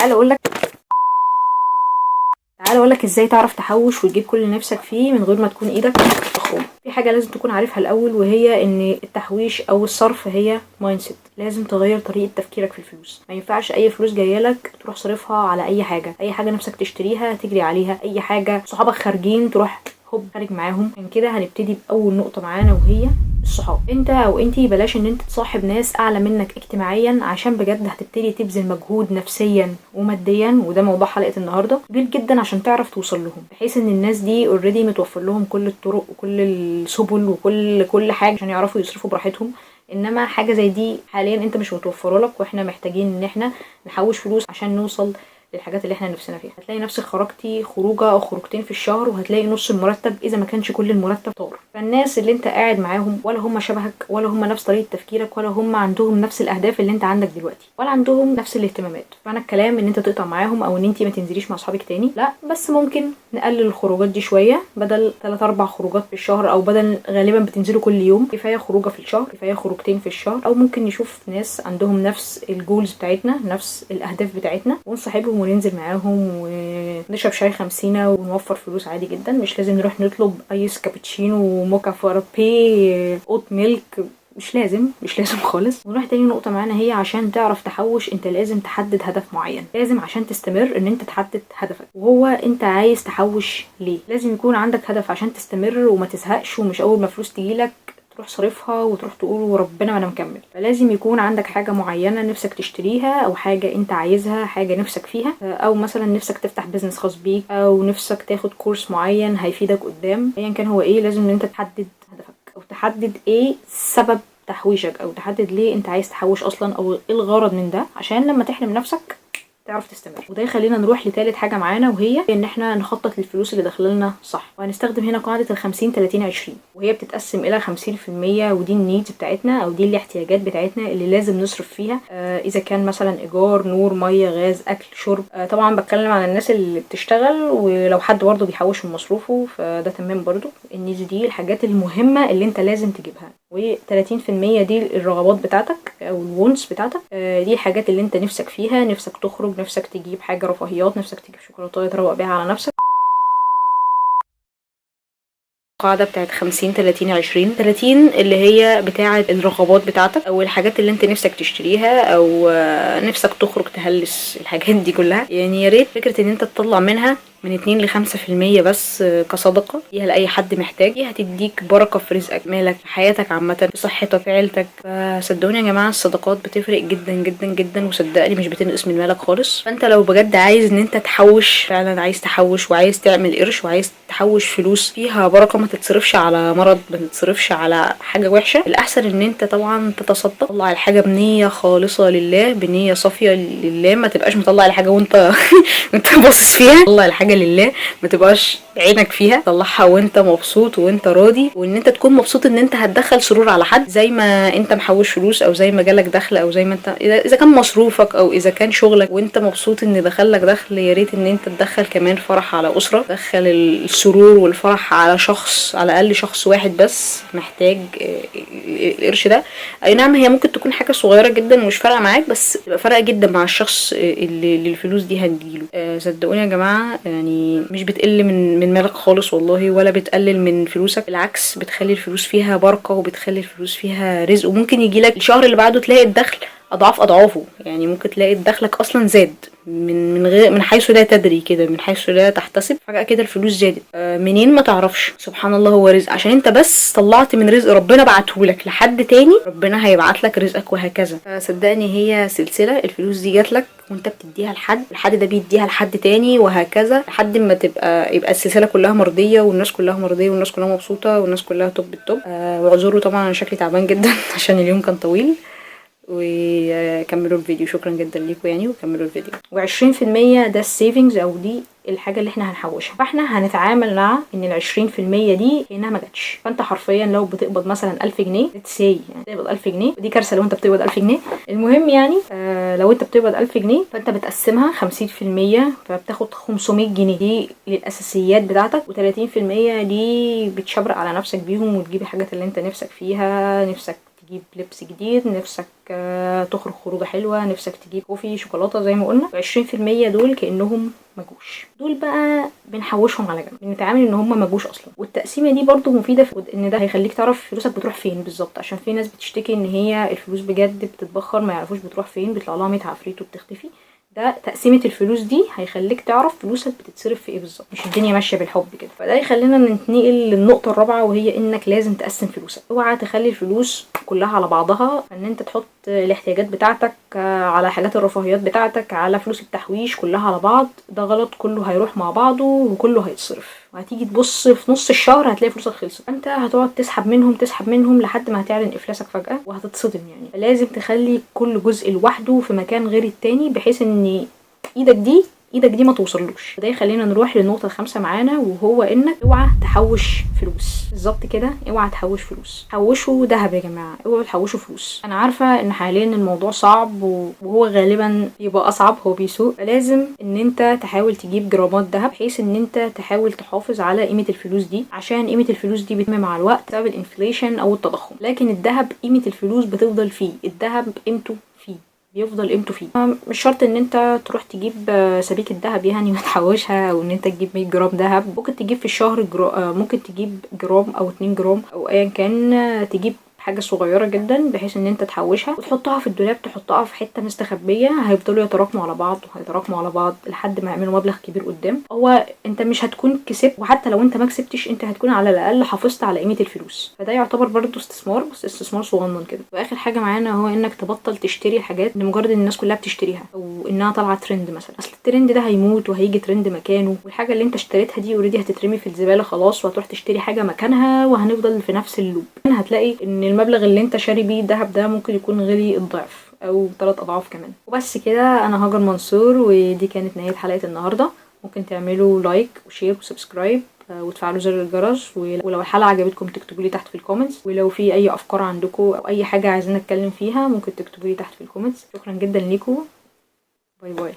تعال اقولك ازاي تعرف تحوش وتجيب كل اللي نفسك فيه من غير ما تكون ايدك مخرومه. في حاجه لازم تكون عارفها الاول، وهي ان التحويش او الصرف هي مايند سيت. لازم تغير طريقه تفكيرك في الفلوس. ما ينفعش اي فلوس جايه لك تروح صرفها على اي حاجه نفسك تشتريها تجري عليها، اي حاجه صحابك خارجين تروح هوب خارج معاهم. من كده هنبتدي باول نقطه معانا، وهي الصحاب. انت او انتي بلاش ان انت تصاحب ناس اعلى منك اجتماعيا، عشان بجد هتبتدي تبذل مجهود نفسيا وماديا، وده موضوع حلقه النهارده، كبير جدا عشان تعرف توصل لهم، بحيث ان الناس دي اوريدي متوفر لهم كل الطرق وكل السبل وكل حاجه عشان يعرفوا يصرفوا براحتهم. انما حاجه زي دي حاليا انت مش متوفره لك، واحنا محتاجين ان احنا نحوش فلوس عشان نوصل للحاجات اللي احنا نفسنا فيها. هتلاقي نفسك خرجتي خروجه او خروجتين في الشهر، وهتلاقي نص المرتب اذا ما كانش كل المرتب طار. فالناس اللي انت قاعد معاهم ولا هم شبهك، ولا هم نفس طريقه تفكيرك، ولا هم عندهم نفس الاهداف اللي انت عندك دلوقتي، ولا عندهم نفس الاهتمامات. فانا الكلام ان انت تقطع معاهم او ان انت ما تنزليش مع اصحابك تاني، لا، بس ممكن نقلل الخروجات دي شويه، بدل 3 4 خروجات في الشهر، او بدل غالبا بتنزلوا كل يوم، كفايه خروجه في الشهر، كفايه خروجتين في الشهر. او ممكن نشوف ناس عندهم نفس الجولز بتاعتنا، نفس الاهداف بتاعتنا، ونصاحبهم وننزل معاهم ونشرب شاي 50 ونوفر فلوس عادي جدا. مش لازم نروح نطلب ايس كابتشينو وموكا فرابي اوت ميلك، مش لازم خالص. ونروح تاني نقطة معانا، هي عشان تعرف تحوش انت لازم تحدد هدف معين. لازم عشان تستمر ان انت تحدد هدفك، وهو انت عايز تحوش ليه. لازم يكون عندك هدف عشان تستمر وما تزهقش، ومش اول ما فلوس تجيلك تروح صرفها وتروح تقول وربنا ما انا مكمل. فلازم يكون عندك حاجة معينة نفسك تشتريها، او حاجة انت عايزها، حاجة نفسك فيها، او مثلا نفسك تفتح بيزنس خاص بيك، او نفسك تاخد كورس معين هيفيدك قدام. ايا كان هو ايه، لازم ان انت تحدد هدفك، او تحدد ايه سبب تحويشك، او تحدد ليه انت عايز تحوش اصلا، او ايه الغرض من ده، عشان لما تحرم نفسك تعرف تستمر. وده يخلينا نروح لتالت حاجة معانا، وهي ان احنا نخطط للفلوس اللي داخلنا صح. وهنستخدم هنا قاعدة 50-30-20، وهي بتتقسم الى 50% ودي النيدز بتاعتنا، او دي الاحتياجات بتاعتنا اللي لازم نصرف فيها. اذا كان مثلا ايجار، نور، مية، غاز، اكل، شرب. طبعا بتكلم عن الناس اللي بتشتغل، ولو حد برضه بيحوش من مصروفه فده تمام برضه. النيدز دي الحاجات المهمة اللي انت لازم تجيبها، و30% دي الرغبات بتاعتك او الوونس بتاعتك. دي الحاجات اللي انت نفسك فيها، نفسك تخرج، نفسك تجيب حاجة رفاهيات، نفسك تجيب شوكولاتة تروق بيها على نفسك. القاعدة بتاعت 50-30-20. 30 اللي هي بتاعت الرغبات بتاعتك، او الحاجات اللي انت نفسك تشتريها، او نفسك تخرج تهلس، الحاجات دي كلها. يعني يا ريت فكرة ان انت تطلع منها من 2-5% بس كصدقة فيها لأي حد محتاج. دي هتديك بركة في رزقك، مالك، في حياتك عامة، في صحتك، في عيلتك. فصدقوني يا جماعة الصدقات بتفرق جدا جدا جدا، وصدقني مش بتنقص من مالك خالص. فانت لو بجد عايز ان انت تحوش فعلا، عايز تحوش وعايز تعمل قرش، وعايز تحوش فلوس فيها بركة، ما تتصرفش على مرض، ما تتصرفش على حاجة وحشة، الأحسن ان انت طبعا تتصدق. طلع الحاجة بنية خالصة لله، بنية صافية لله، ما تبقاش مطلع الحاجة وانت وانت باصص فيها. طلع الحاجة لله، ما تبقاش عينك فيها، طلعها وانت مبسوط وانت راضي، وان انت تكون مبسوط ان انت هتدخل سرور على حد، زي ما انت محوش فلوس، او زي ما جالك دخل، او زي ما انت اذا كان مصروفك، او اذا كان شغلك وانت مبسوط ان دخلك دخل. يا ريت ان انت تدخل كمان فرح على اسره، تدخل السرور والفرح على شخص، على الاقل شخص واحد بس محتاج القرش ده. اي نعم هي ممكن تكون حاجه صغيره جدا ومش فارقه معاك، بس تبقى فارقه جدا مع الشخص اللي الفلوس دي هتجيله. صدقوني يا جماعه، يعني مش بتقل من مالك خالص والله، ولا بتقلل من فلوسك، بالعكس بتخلي الفلوس فيها بركه، وبتخلي الفلوس فيها رزق. وممكن يجيلك الشهر اللي بعده تلاقي الدخل اضعاف اضعافه. يعني ممكن تلاقي دخلك اصلا زاد من غير، من حيث لا تدري كده، من حيث لا تحتسب، فجأة كده الفلوس زادت. منين ما تعرفش. سبحان الله، هو رزق، عشان انت بس طلعت من رزق ربنا بعتهولك لحد تاني، ربنا هيبعت لك رزقك، وهكذا. صدقني هي سلسلة. الفلوس دي جات لك وانت بتديها لحد، الحد ده بيديها لحد تاني، وهكذا لحد ما يبقى السلسلة كلها مرضية، والناس كلها مرضية، والناس كلها مبسوطة، والناس كلها توب التوب. واعذروا طبعا انا شكلي تعبان جدا عشان اليوم كان طويل. وكملوا الفيديو، شكرا جدا ليكم يعني، وكملوا الفيديو. و20% ده السيفنجز، او دي الحاجة اللي احنا هنحوشها. فاحنا هنتعامل مع ان 20% دي كأنها ما جاتش. فانت حرفيا لو بتقبض مثلا 1000 جنيه يعني بتقبض 1000 جنيه، ودي كارثة لو انت بتقبض 1000 جنيه. المهم يعني لو انت بتقبض 1000 جنيه فانت بتقسمها 50%، فبتاخد 500 جنيه دي للأساسيات بتاعتك، و30% دي بتشبرق على نفسك بيهم، وتجيب الحاجات اللي انت نفسك فيها. نفسك تجيب لبس جديد، نفسك تخرج خروجه حلوه، نفسك تجيب كوفي شوكولاته زي ما قلنا. 20% دول كانهم مجوش، دول بقى بنحوشهم على جنب، بنتعامل ان هم مجوش اصلا. والتقسيمه دي برضو مفيده في ان ده هيخليك تعرف فلوسك بتروح فين بالظبط، عشان في ناس بتشتكي ان هي الفلوس بجد بتتبخر ما يعرفوش بتروح فين، بيطلع لها 100 عفريت وبتختفي. ده تقسيمه الفلوس دي هيخليك تعرف فلوسك بتتصرف في ايه بالظبط، مش الدنيا ماشيه بالحب كده. فده يخلينا ننتقل للنقطه الرابعه، وهي انك لازم تقسم فلوسك. اوعى تخلي الفلوس كلها على بعضها، ان انت تحط الاحتياجات بتاعتك على حاجات الرفاهيات بتاعتك على فلوس التحويش كلها على بعض. ده غلط، كله هيروح مع بعضه وكله هيتصرف، وهتيجي تبص في نص الشهر هتلاقي فلوسك خلصت. انت هتقعد تسحب منهم لحد ما هتعلن افلاسك فجأة وهتتصدم يعني. فلازم تخلي كل جزء لوحده في مكان غير التاني، بحيث ان ايدك دي ما توصلوش. ده يخلينا نروح للنقطه الخامسه معانا، وهو انك اوعى تحوش فلوس. بالظبط كده، اوعى تحوش فلوس. حوشوا دهب يا جماعه، اوعوا تحوشوا فلوس. انا عارفه ان حاليا الموضوع صعب وهو غالبا يبقى اصعب، هو بيسوق. فلازم ان انت تحاول تجيب جرامات دهب، بحيث ان انت تحاول تحافظ على قيمه الفلوس دي، عشان قيمه الفلوس دي بتنمو مع الوقت بسبب الانفليشن او التضخم. لكن الدهب قيمه الفلوس بتفضل فيه، الدهب قيمته فيه، بيفضل قيمته فيه. مش شرط ان انت تروح تجيب سبيكة دهب يعني وتحوشها، او ان انت تجيب 100 جرام دهب. ممكن تجيب في الشهر ممكن تجيب جرام او 2 جرام او ايا كان، تجيب حاجة صغيرة جدا بحيث ان انت تحوشها وتحطها في الدولاب، تحطها في حتة مستخبية. هيفضلوا يتراكموا على بعض لحد ما يعملوا مبلغ كبير قدام. هو انت مش هتكون كسبت، وحتى لو انت ما كسبتش انت هتكون على الاقل حافظت على قيمة الفلوس. فده يعتبر برضو استثمار، بس استثمار صغنن كده. واخر حاجة معانا هو انك تبطل تشتري الحاجات لمجرد ان الناس كلها بتشتريها، او انها طالعة ترند مثلا. اصل الترند ده هيموت وهيجي ترند مكانه، والحاجة اللي انت اشتريتها دي اوريدي هتترمي في الزبالة خلاص، وهتروح تشتري حاجة مكانها وهنفضل في نفس اللوب. هتلاقي ان المبلغ اللي انت شاري بيه الدهب ده ممكن يكون غلي الضعف او 3 اضعاف كمان. وبس كده، انا هاجر منصور، ودي كانت نهاية حلقة النهاردة. ممكن تعملوا لايك وشير وسبسكرايب وتفعلوا زر الجرس، ولو الحلقة عجبتكم تكتبوا لي تحت في الكومنتس، ولو في اي افكار عندكم او اي حاجة عايزين نتكلم فيها ممكن تكتبوا لي تحت في الكومنتس. شكرا جدا ليكم، باي باي.